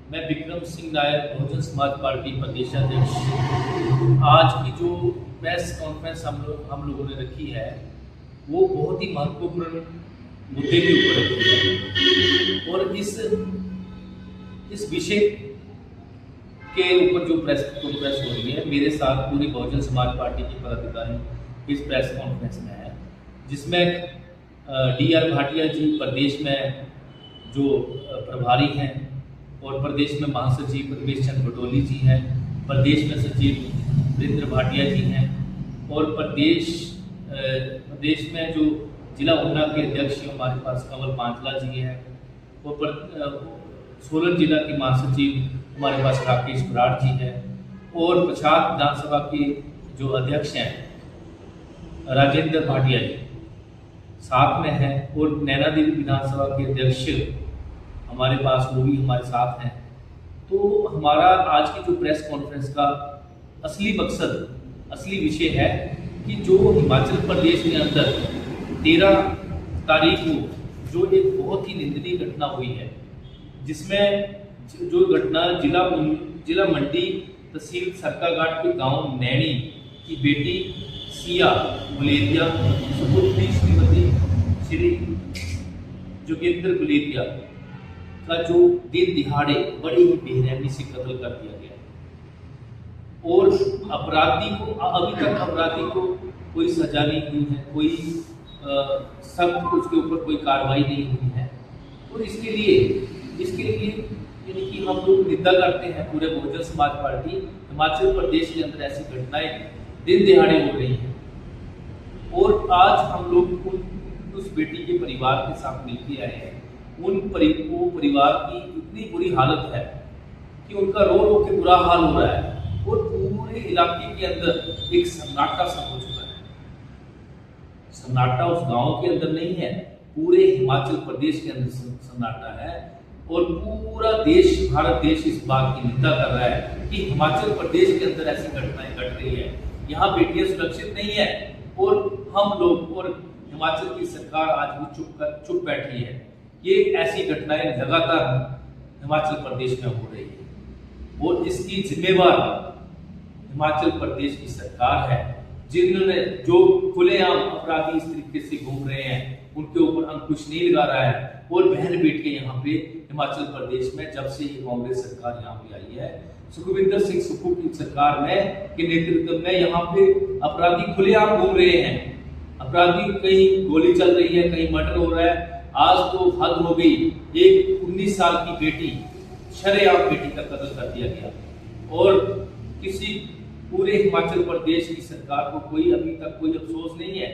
मैं विक्रम सिंह नायर, बहुजन समाज पार्टी प्रदेशाध्यक्ष। आज की जो प्रेस कॉन्फ्रेंस हम लोगों ने रखी है वो बहुत ही महत्वपूर्ण मुद्दे के ऊपर रखी है और इस विषय के ऊपर जो प्रेस कॉन्फ्रेंस हो रही है, मेरे साथ पूरी बहुजन समाज पार्टी के पदाधिकारी इस प्रेस कॉन्फ्रेंस में है, जिसमें DR भाटिया जी प्रदेश में जो प्रभारी हैं और प्रदेश में महासचिव परवेश चंद्र बटोली जी हैं, प्रदेश में सचिव वीरेंद्र भाटिया जी हैं और प्रदेश में जो जिला ऊना के अध्यक्ष हमारे पास कमल पांचला जी हैं और सोलन जिला के महासचिव हमारे पास राकेश बराड़ जी हैं और पछाड़ विधानसभा के जो अध्यक्ष हैं राजेंद्र भाटिया जी साथ में हैं और नैना देवी विधानसभा के अध्यक्ष हमारे पास वो भी हमारे साथ हैं। तो हमारा आज की जो प्रेस कॉन्फ्रेंस का असली मकसद, असली विषय है कि जो हिमाचल प्रदेश के अंदर 13 तारीख को जो एक बहुत ही निंदनीय घटना हुई है, जिसमें जो घटना जिला मंडी तहसील सरकाघाट के गांव नैनी की बेटी सिया गुलेरिया सुपुत्री श्रीमती श्री जोगेंद्र गुलेरिया का जो दिन दिहाड़े बड़ी ही बेरहमी से कत्ल कर दिया गया और अभी तक अपराधी को कोई सजा नहीं हुई है, कोई सख्त उसके ऊपर कोई कार्रवाई नहीं हुई है। और इसके लिए यानी कि हम लोग निंदा करते हैं, पूरे बहुजन समाज पार्टी हिमाचल प्रदेश के अंदर ऐसी घटनाएं दिन दिहाड़े हो रही हैं और आज हम लोग उस बेटी के परिवार के साथ मिलकर आए हैं। परिवार की इतनी बुरी हालत है कि उनका रो रो के बुरा हाल हो रहा है और पूरे इलाके के अंदर एक सन्नाटा सा हो चुका है। सन्नाटा उस गांव के अंदर नहीं है, पूरे हिमाचल प्रदेश के अंदर सन्नाटा है और पूरा देश, भारत देश इस बात की निंदा कर रहा है कि हिमाचल प्रदेश के अंदर ऐसी घटनाएं घट रही है, यहाँ बेटियां सुरक्षित नहीं है और हम लोग और हिमाचल की सरकार आज भी चुप बैठी है। ये ऐसी घटनाएं लगातार हिमाचल प्रदेश में हो रही है और इसकी जिम्मेवार हिमाचल प्रदेश की सरकार है, जिन्होंने जो खुलेआम अपराधी इस तरीके से घूम रहे हैं उनके ऊपर अंकुश नहीं लगा रहा है। और बहन बेटियां यहाँ पे हिमाचल प्रदेश में जब से ये कांग्रेस सरकार यहाँ पे आई है, सुखविंदर सिंह सुक्खू की सरकार में के नेतृत्व में यहाँ पे अपराधी खुलेआम घूम रहे हैं। अपराधी कहीं गोली चल रही है, कहीं मर्डर हो रहा है। आज तो हद हो गई, एक 19 साल की बेटी, शरेआम बेटी का कत्ल कर दिया गया और किसी पूरे हिमाचल प्रदेश की सरकार को अभी तक कोई अफसोस नहीं है।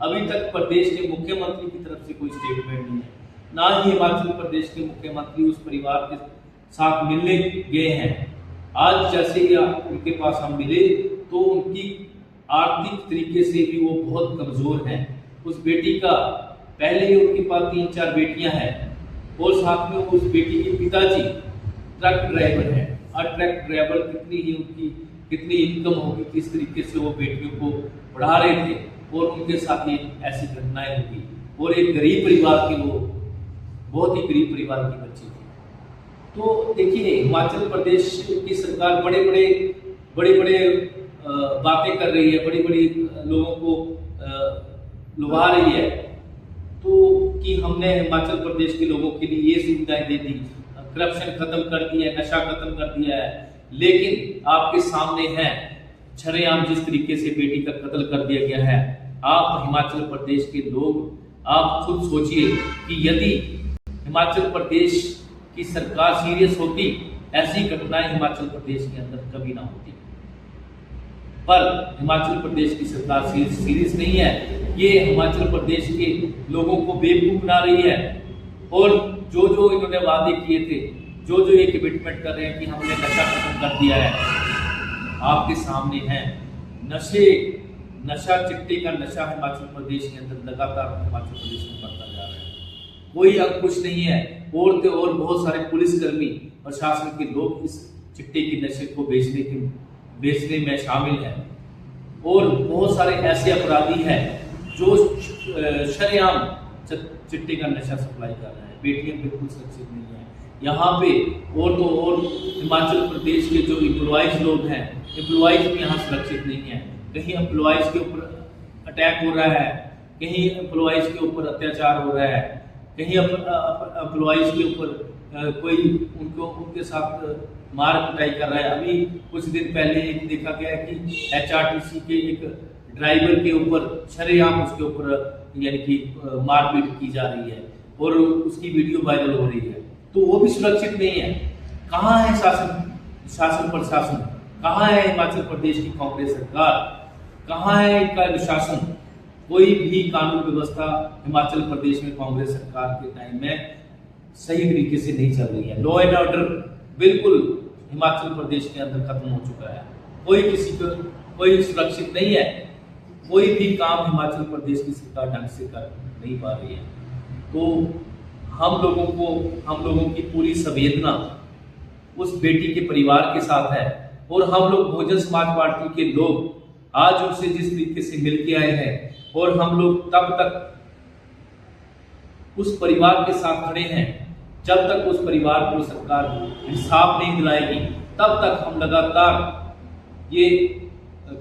अभी तक प्रदेश के मुख्यमंत्री की तरफ से कोई स्टेटमेंट नहीं है, ना ही हिमाचल प्रदेश के मुख्यमंत्री उस परिवार के साथ मिलने गए हैं। आज जैसे ही उनके पास हम मिले तो उनकी आर्थिक तरीके से भी वो बहुत कमजोर हैं। उस बेटी का पहले ही उनके पास 3-4 बेटियां हैं और साथ में उस बेटी के पिताजी ट्रक ड्राइवर हैं। और ट्रक ड्राइवर कितनी इनकम होगी, किस तरीके से वो बेटियों को पढ़ा रहे थे और उनके साथ ही ऐसी घटनाएं होगी। और एक गरीब परिवार के वो बहुत ही गरीब परिवार की बच्ची थी। तो देखिए, हिमाचल प्रदेश की सरकार बड़े बातें कर रही है, बड़ी लोगों को लुभा रही है तो कि हमने हिमाचल प्रदेश के लोगों के लिए ये सुविधाएं दे दी, करप्शन खत्म कर दिया है, नशा खत्म कर दिया है। लेकिन आपके सामने है शरेआम जिस तरीके से बेटी का कत्ल कर दिया गया है। आप हिमाचल प्रदेश के लोग, आप खुद सोचिए कि यदि हिमाचल प्रदेश की सरकार सीरियस होती, ऐसी घटनाएं हिमाचल प्रदेश के अंदर कभी ना होती। पर हिमाचल प्रदेश की सरकार सीरियस नहीं है, ये हिमाचल प्रदेश के लोगों को बेवकूफ बना रही है और जो इन्होंने वादे किए थे, जो ये कमिटमेंट कर रहे हैं कि हमने नशा खत्म कर दिया है, आपके सामने है। नशा चिट्टे का नशा हिमाचल प्रदेश के अंदर लगातार हिमाचल प्रदेश में बढ़ता जा रहा है, कोई अंकुश नहीं है। और बहुत सारे पुलिसकर्मी, प्रशासन के लोग इस चिट्टे के नशे को बेचने में शामिल हैं और बहुत सारे ऐसे अपराधी हैं जो शरेआम चिट्टे का नशा सप्लाई कर रहे हैं। बेटियां बिल्कुल सुरक्षित नहीं है, यहाँ पे और तो और हिमाचल प्रदेश के जो एम्प्लॉयज़ लोग हैं, एम्प्लॉयज़ भी यहाँ सुरक्षित नहीं है। कहीं एम्प्लॉयज़ के ऊपर अटैक हो रहा है, कहीं एम्प्लॉयज़ के ऊपर अत्याचार हो रहा है, कहीं एम्प्लॉयज़ के ऊपर कोई उनके साथ मार कुटाई कर रहा है। अभी कुछ दिन पहले एक देखा गया है कि HRTC के एक ड्राइवर के ऊपर शरेआम उसके ऊपर यानी कि मारपीट की जा रही है और उसकी वीडियो वायरल हो रही है, तो वो भी सुरक्षित नहीं है। कहाँ है शासन प्रशासन, कहाँ है हिमाचल प्रदेश की कांग्रेस सरकार, कहाँ है इनका अनुशासन? कोई भी कानून व्यवस्था हिमाचल प्रदेश में कांग्रेस सरकार के टाइम में सही तरीके से नहीं चल रही है। लॉ एंड ऑर्डर बिल्कुल हिमाचल प्रदेश के अंदर खत्म हो चुका है। कोई सुरक्षित नहीं है। कोई भी काम हिमाचल प्रदेश की सरकार ढंग से कर नहीं पा रही है। तो हम लोगों की पूरी संवेदना उस बेटी के परिवार के साथ है और हम लोग बहुजन समाज पार्टी के लोग आज उनसे जिस तरीके से मिल के आए हैं और हम लोग तब तक उस परिवार के साथ खड़े हैं जब तक उस परिवार को सरकार इंसाफ नहीं दिलाएगी, तब तक हम लगातार ये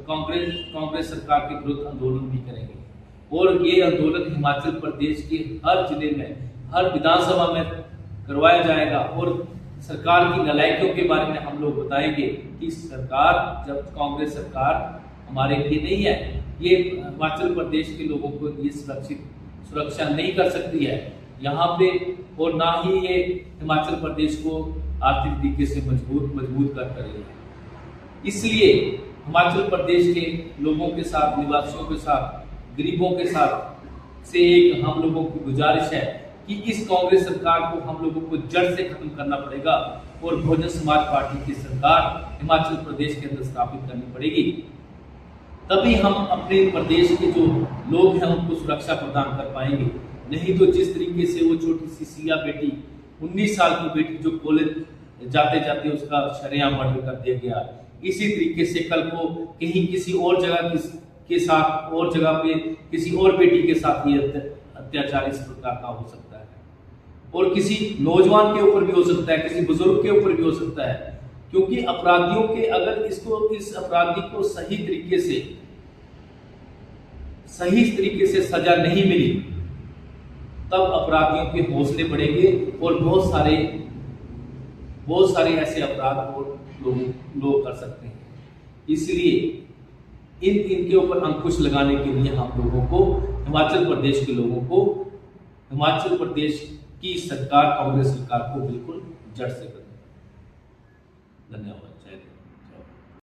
कांग्रेस सरकार के विरुद्ध आंदोलन भी करेंगे और ये आंदोलन हिमाचल प्रदेश के हर जिले में, हर विधानसभा में करवाया जाएगा और सरकार की नालायकियों के बारे में हम लोग बताएंगे कि सरकार, जब कांग्रेस सरकार हमारे लिए नहीं है, ये हिमाचल प्रदेश के लोगों को ये सुरक्षा नहीं कर सकती है यहाँ पे, और ना ही ये हिमाचल प्रदेश को आर्थिक तरीके से मजबूत कर रही है। इसलिए हिमाचल प्रदेश के लोगों के साथ, निवासियों के साथ, गरीबों के साथ से एक हम लोगों की गुजारिश है कि इस कांग्रेस सरकार को हम लोगों को जड़ से खत्म करना पड़ेगा और बहुजन समाज पार्टी की सरकार हिमाचल प्रदेश के अंदर स्थापित करनी पड़ेगी। तभी हम अपने प्रदेश के जो लोग हैं उनको सुरक्षा प्रदान कर पाएंगे। नहीं तो जिस तरीके से वो छोटी सी सिया बेटी, 19 साल की बेटी जो कॉलेज जाते जाते उसका शरेआम मर्डर कर दिया गया, इसी तरीके से कल को कहीं किसी और जगह के साथ और जगह पे किसी और बेटी के साथ ये अत्याचार इस प्रकार का हो सकता है और किसी नौजवान के ऊपर भी हो सकता है, किसी बुजुर्ग के ऊपर भी हो सकता है। क्योंकि अपराधियों के अगर इस अपराधी को सही तरीके से सजा नहीं मिली, तब अपराधियों के हौसले बढ़ेंगे और बहुत सारे ऐसे अपराध लोग कर सकते हैं। इसलिए इनके ऊपर अंकुश लगाने के लिए हम लोगों को, हिमाचल प्रदेश के लोगों को, हिमाचल प्रदेश की सरकार, कांग्रेस सरकार को बिल्कुल जड़ से बदलना। धन्यवाद। जय हिंद।